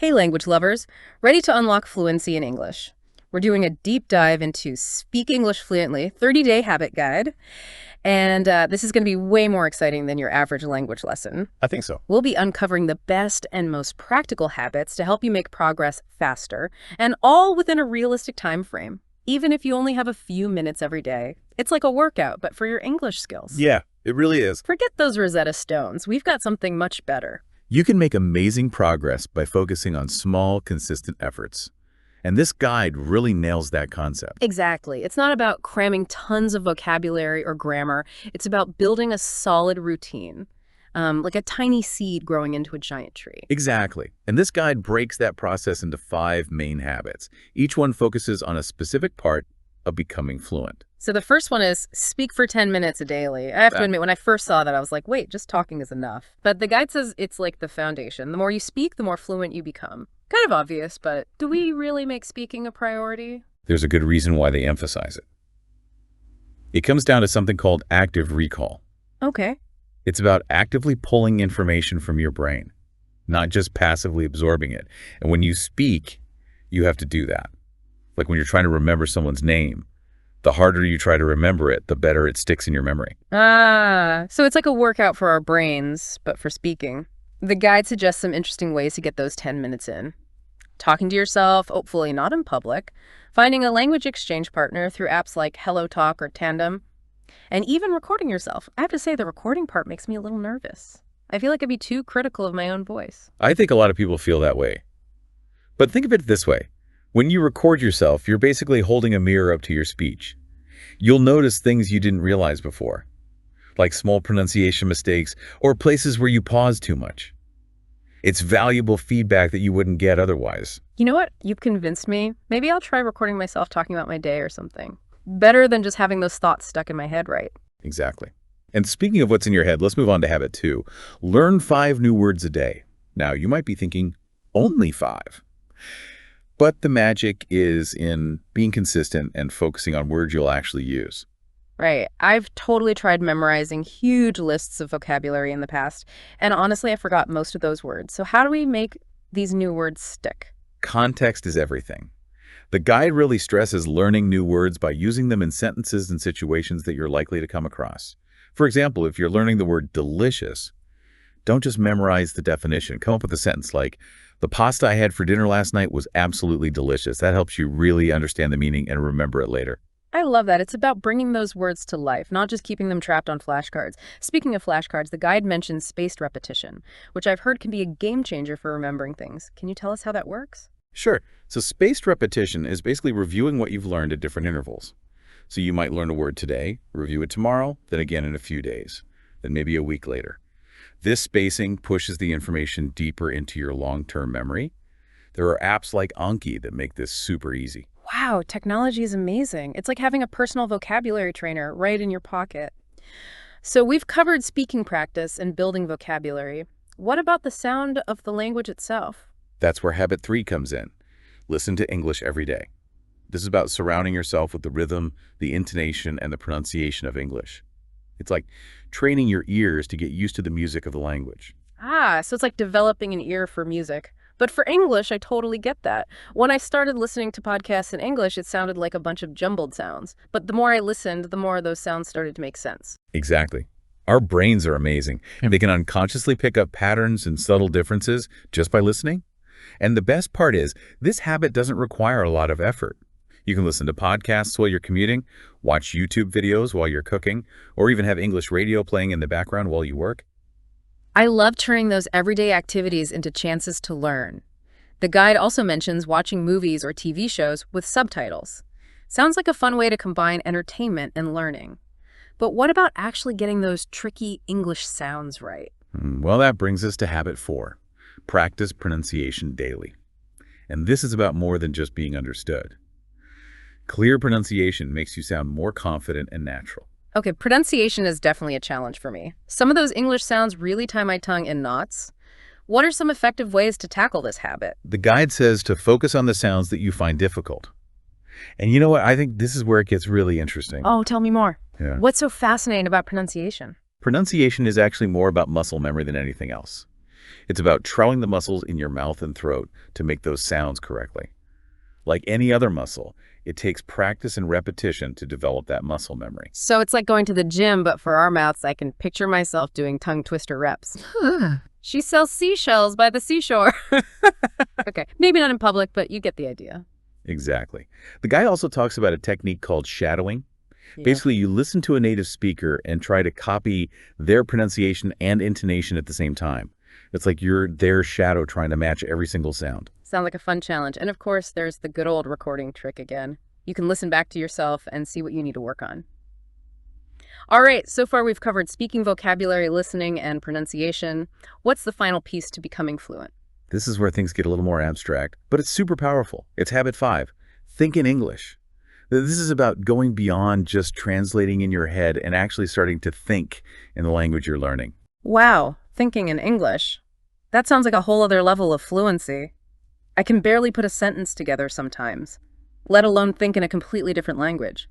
Hey language lovers, ready to unlock fluency in English. We're doing a deep dive into Speak English Fluently 30-day habit guide, and this is going to be way more exciting than your average language lesson. I think so. We'll be uncovering the best and most practical habits to help you make progress faster, and all within a realistic time frame, even if you only have a few minutes every day. It's like a workout, but for your English skills. Yeah, it really is. Forget those Rosetta Stones. We've got something much better. You can make amazing progress by focusing on small, consistent efforts. And this guide really nails that concept. Exactly. It's not about cramming tons of vocabulary or grammar. It's about building a solid routine, like a tiny seed growing into a giant tree. Exactly. And this guide breaks that process into 5 main habits. Each one focuses on a specific part of becoming fluent. So the first one is speak for 10 minutes daily. I have to admit, when I first saw that, I was like, wait, just talking is enough. But the guide says it's like the foundation. The more you speak, the more fluent you become. Kind of obvious, but do we really make speaking a priority? There's a good reason why they emphasize it. It comes down to something called active recall. Okay. It's about actively pulling information from your brain, not just passively absorbing it. And when you speak, you have to do that. Like when you're trying to remember someone's name, the harder you try to remember it, the better it sticks in your memory. So it's like a workout for our brains, but for speaking. The guide suggests some interesting ways to get those 10 minutes in. Talking to yourself, hopefully not in public, finding a language exchange partner through apps like HelloTalk or Tandem, and even recording yourself. I have to say, the recording part makes me a little nervous. I feel like I'd be too critical of my own voice. I think a lot of people feel that way. But think of it this way. When you record yourself, you're basically holding a mirror up to your speech. You'll notice things you didn't realize before, like small pronunciation mistakes or places where you pause too much. It's valuable feedback that you wouldn't get otherwise. You know what? You've convinced me. Maybe I'll try recording myself talking about my day or something. Better than just having those thoughts stuck in my head, right? Exactly. And speaking of what's in your head, let's move on to habit 2. Learn 5 new words a day. Now, you might be thinking, only 5. But the magic is in being consistent and focusing on words you'll actually use. Right. I've totally tried memorizing huge lists of vocabulary in the past, and honestly, I forgot most of those words. So how do we make these new words stick? Context is everything. The guide really stresses learning new words by using them in sentences and situations that you're likely to come across. For example, if you're learning the word delicious, don't just memorize the definition. Come up with a sentence like, the pasta I had for dinner last night was absolutely delicious. That helps you really understand the meaning and remember it later. I love that. It's about bringing those words to life, not just keeping them trapped on flashcards. Speaking of flashcards, the guide mentions spaced repetition, which I've heard can be a game changer for remembering things. Can you tell us how that works? Sure. So spaced repetition is basically reviewing what you've learned at different intervals. So you might learn a word today, review it tomorrow, then again in a few days, then maybe a week later. This spacing pushes the information deeper into your long-term memory. There are apps like Anki that make this super easy. Wow, technology is amazing. It's like having a personal vocabulary trainer right in your pocket. So we've covered speaking practice and building vocabulary. What about the sound of the language itself? That's where habit 3 comes in. Listen to English every day. This is about surrounding yourself with the rhythm, the intonation, and the pronunciation of English. It's like training your ears to get used to the music of the language. So it's like developing an ear for music. But for English, I totally get that. When I started listening to podcasts in English, it sounded like a bunch of jumbled sounds. But the more I listened, the more those sounds started to make sense. Exactly. Our brains are amazing. They can unconsciously pick up patterns and subtle differences just by listening. And the best part is, this habit doesn't require a lot of effort. You can listen to podcasts while you're commuting, watch YouTube videos while you're cooking, or even have English radio playing in the background while you work. I love turning those everyday activities into chances to learn. The guide also mentions watching movies or TV shows with subtitles. Sounds like a fun way to combine entertainment and learning. But what about actually getting those tricky English sounds right? Well, that brings us to habit 4. Practice pronunciation daily. And this is about more than just being understood. Clear pronunciation makes you sound more confident and natural. Okay, pronunciation is definitely a challenge for me. Some of those English sounds really tie my tongue in knots. What are some effective ways to tackle this habit? The guide says to focus on the sounds that you find difficult. And you know what? I think this is where it gets really interesting. Oh, tell me more. Yeah. What's so fascinating about pronunciation? Pronunciation is actually more about muscle memory than anything else. It's about training the muscles in your mouth and throat to make those sounds correctly. Like any other muscle, it takes practice and repetition to develop that muscle memory. So it's like going to the gym, but for our mouths, I can picture myself doing tongue twister reps. She sells seashells by the seashore. Okay, maybe not in public, but you get the idea. Exactly. The guy also talks about a technique called shadowing. Yeah. Basically, you listen to a native speaker and try to copy their pronunciation and intonation at the same time. It's like you're their shadow trying to match every single sound. Sound like a fun challenge. And of course, there's the good old recording trick again. You can listen back to yourself and see what you need to work on. All right, so far we've covered speaking, vocabulary, listening, and pronunciation. What's the final piece to becoming fluent? This is where things get a little more abstract, but it's super powerful. It's habit 5. Think in English. This is about going beyond just translating in your head and actually starting to think in the language you're learning. Wow, thinking in English. That sounds like a whole other level of fluency. I can barely put a sentence together sometimes, let alone think in a completely different language.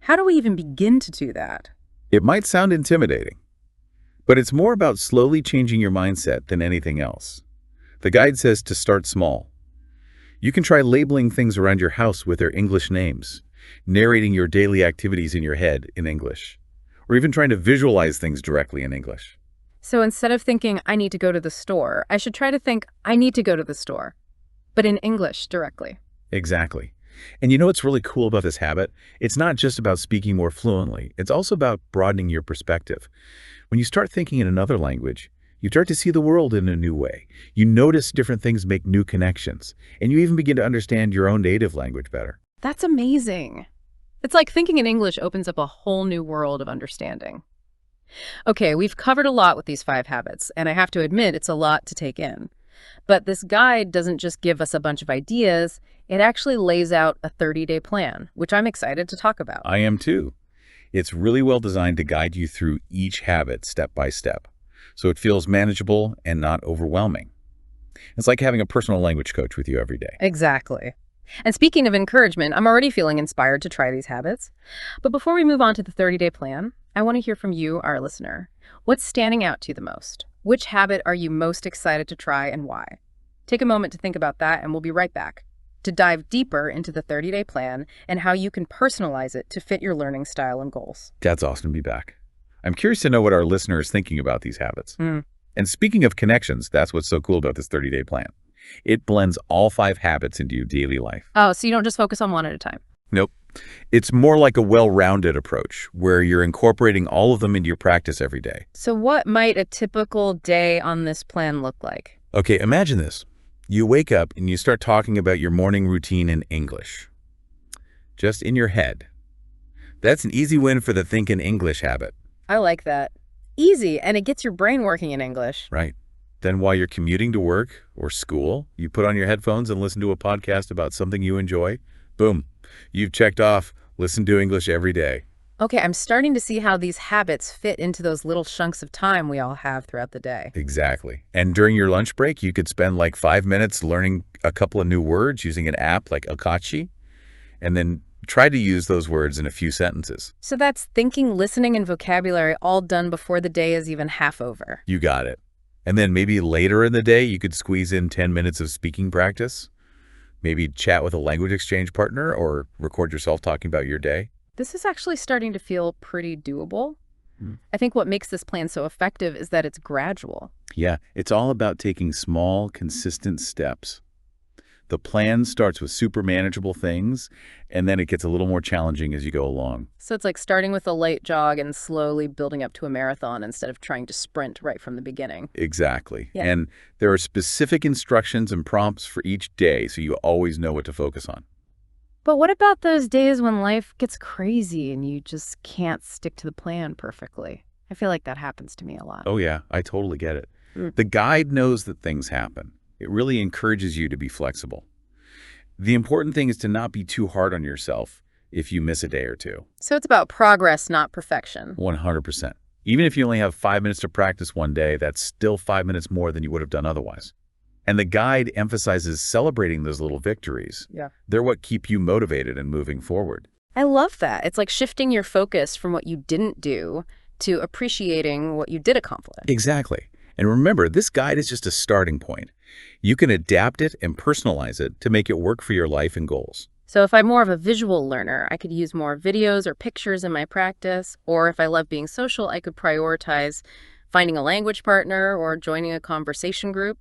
How do we even begin to do that? It might sound intimidating, but it's more about slowly changing your mindset than anything else. The guide says to start small. You can try labeling things around your house with their English names, narrating your daily activities in your head in English, or even trying to visualize things directly in English. So instead of thinking, I need to go to the store, I should try to think, I need to go to the store, but in English directly. Exactly. And you know what's really cool about this habit? It's not just about speaking more fluently. It's also about broadening your perspective. When you start thinking in another language, you start to see the world in a new way. You notice different things make new connections, and you even begin to understand your own native language better. That's amazing. It's like thinking in English opens up a whole new world of understanding. Okay, we've covered a lot with these 5 habits, and I have to admit it's a lot to take in. But this guide doesn't just give us a bunch of ideas, it actually lays out a 30-day plan, which I'm excited to talk about. I am too. It's really well designed to guide you through each habit step by step, so it feels manageable and not overwhelming. It's like having a personal language coach with you every day. Exactly. And speaking of encouragement, I'm already feeling inspired to try these habits. But before we move on to the 30-day plan, I want to hear from you, our listener. What's standing out to you the most? Which habit are you most excited to try and why? Take a moment to think about that, and we'll be right back to dive deeper into the 30-day plan and how you can personalize it to fit your learning style and goals. That's awesome to be back. I'm curious to know what our listener is thinking about these habits. Mm. And speaking of connections, that's what's so cool about this 30-day plan. It blends all 5 habits into your daily life. Oh, so you don't just focus on one at a time. Nope. It's more like a well-rounded approach where you're incorporating all of them into your practice every day. So what might a typical day on this plan look like? Okay, imagine this. You wake up and you start talking about your morning routine in English, just in your head. That's an easy win for the think in English habit. I like that. Easy, and it gets your brain working in English. Right. Then while you're commuting to work or school, you put on your headphones and listen to a podcast about something you enjoy. Boom. You've checked off listen to English every day. Okay, I'm starting to see how these habits fit into those little chunks of time we all have throughout the day. Exactly. And during your lunch break, you could spend like 5 minutes learning a couple of new words using an app like Akachi, and then try to use those words in a few sentences. So that's thinking, listening, and vocabulary all done before the day is even half over. You got it. And then maybe later in the day, you could squeeze in 10 minutes of speaking practice. Maybe chat with a language exchange partner or record yourself talking about your day. This is actually starting to feel pretty doable. Mm. I think what makes this plan so effective is that it's gradual. Yeah, it's all about taking small, consistent steps. The plan starts with super manageable things, and then it gets a little more challenging as you go along. So it's like starting with a light jog and slowly building up to a marathon instead of trying to sprint right from the beginning. Exactly. Yeah. And there are specific instructions and prompts for each day, so you always know what to focus on. But what about those days when life gets crazy and you just can't stick to the plan perfectly? I feel like that happens to me a lot. Oh yeah, I totally get it. Mm. The guide knows that things happen. It really encourages you to be flexible. The important thing is to not be too hard on yourself if you miss a day or two. So it's about progress, not perfection. 100%. Even if you only have 5 minutes to practice one day, that's still 5 minutes more than you would have done otherwise. And the guide emphasizes celebrating those little victories. Yeah. They're what keep you motivated and moving forward. I love that. It's like shifting your focus from what you didn't do to appreciating what you did accomplish. Exactly. And remember, this guide is just a starting point. You can adapt it and personalize it to make it work for your life and goals. So if I'm more of a visual learner, I could use more videos or pictures in my practice. Or if I love being social, I could prioritize finding a language partner or joining a conversation group.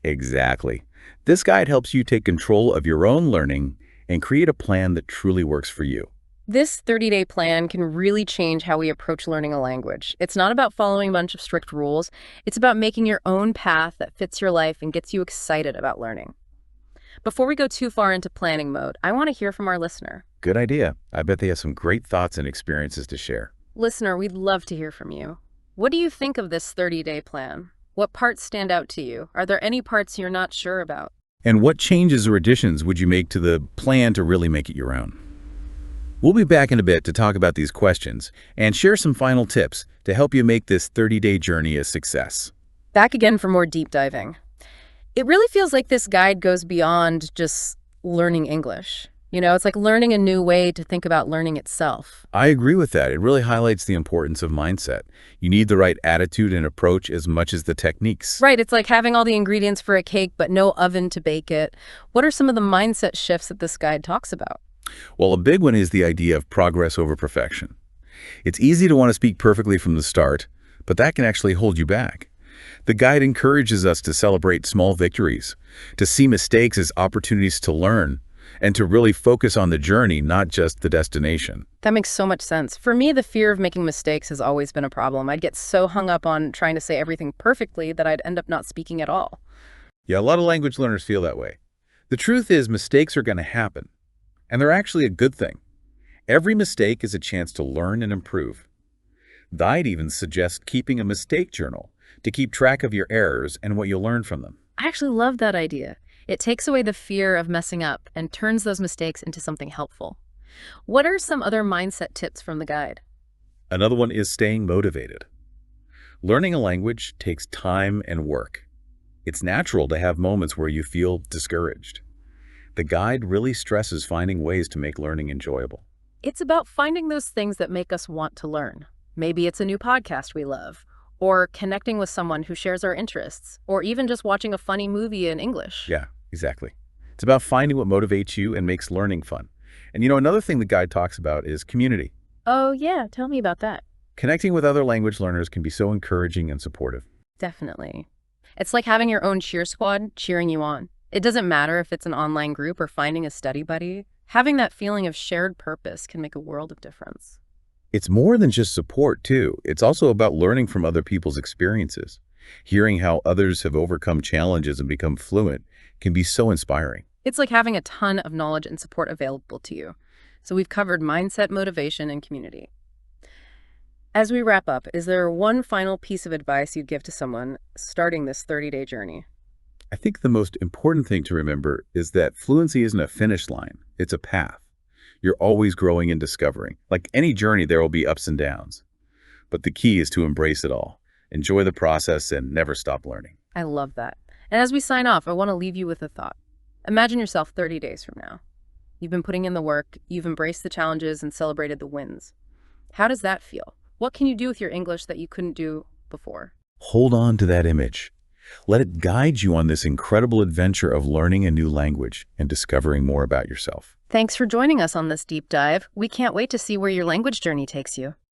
Exactly. This guide helps you take control of your own learning and create a plan that truly works for you. This 30-day plan can really change how we approach learning a language. It's not about following a bunch of strict rules. It's about making your own path that fits your life and gets you excited about learning. Before we go too far into planning mode, I want to hear from our listener. Good idea. I bet they have some great thoughts and experiences to share. Listener, we'd love to hear from you. What do you think of this 30-day plan? What parts stand out to you? Are there any parts you're not sure about? And what changes or additions would you make to the plan to really make it your own? We'll be back in a bit to talk about these questions and share some final tips to help you make this 30-day journey a success. Back again for more deep diving. It really feels like this guide goes beyond just learning English. It's like learning a new way to think about learning itself. I agree with that. It really highlights the importance of mindset. You need the right attitude and approach as much as the techniques. Right, it's like having all the ingredients for a cake but no oven to bake it. What are some of the mindset shifts that this guide talks about? Well, a big one is the idea of progress over perfection. It's easy to want to speak perfectly from the start, but that can actually hold you back. The guide encourages us to celebrate small victories, to see mistakes as opportunities to learn, and to really focus on the journey, not just the destination. That makes so much sense. For me, the fear of making mistakes has always been a problem. I'd get so hung up on trying to say everything perfectly that I'd end up not speaking at all. Yeah, a lot of language learners feel that way. The truth is, mistakes are going to happen, and they're actually a good thing. Every mistake is a chance to learn and improve. The guide even suggests keeping a mistake journal to keep track of your errors and what you'll learn from them. I actually love that idea. It takes away the fear of messing up and turns those mistakes into something helpful. What are some other mindset tips from the guide? Another one is staying motivated. Learning a language takes time and work. It's natural to have moments where you feel discouraged. The guide really stresses finding ways to make learning enjoyable. It's about finding those things that make us want to learn. Maybe it's a new podcast we love, or connecting with someone who shares our interests, or even just watching a funny movie in English. Yeah, exactly. It's about finding what motivates you and makes learning fun. And another thing the guide talks about is community. Oh yeah, tell me about that. Connecting with other language learners can be so encouraging and supportive. Definitely. It's like having your own cheer squad cheering you on. It doesn't matter if it's an online group or finding a study buddy. Having that feeling of shared purpose can make a world of difference. It's more than just support, too. It's also about learning from other people's experiences. Hearing how others have overcome challenges and become fluent can be so inspiring. It's like having a ton of knowledge and support available to you. So we've covered mindset, motivation, and community. As we wrap up, is there one final piece of advice you'd give to someone starting this 30-day journey? I think the most important thing to remember is that fluency isn't a finish line. It's a path. You're always growing and discovering. Like any journey, there will be ups and downs. But the key is to embrace it all. Enjoy the process and never stop learning. I love that. And as we sign off, I want to leave you with a thought. Imagine yourself 30 days from now. You've been putting in the work, you've embraced the challenges and celebrated the wins. How does that feel? What can you do with your English that you couldn't do before? Hold on to that image. Let it guide you on this incredible adventure of learning a new language and discovering more about yourself. Thanks for joining us on this deep dive. We can't wait to see where your language journey takes you.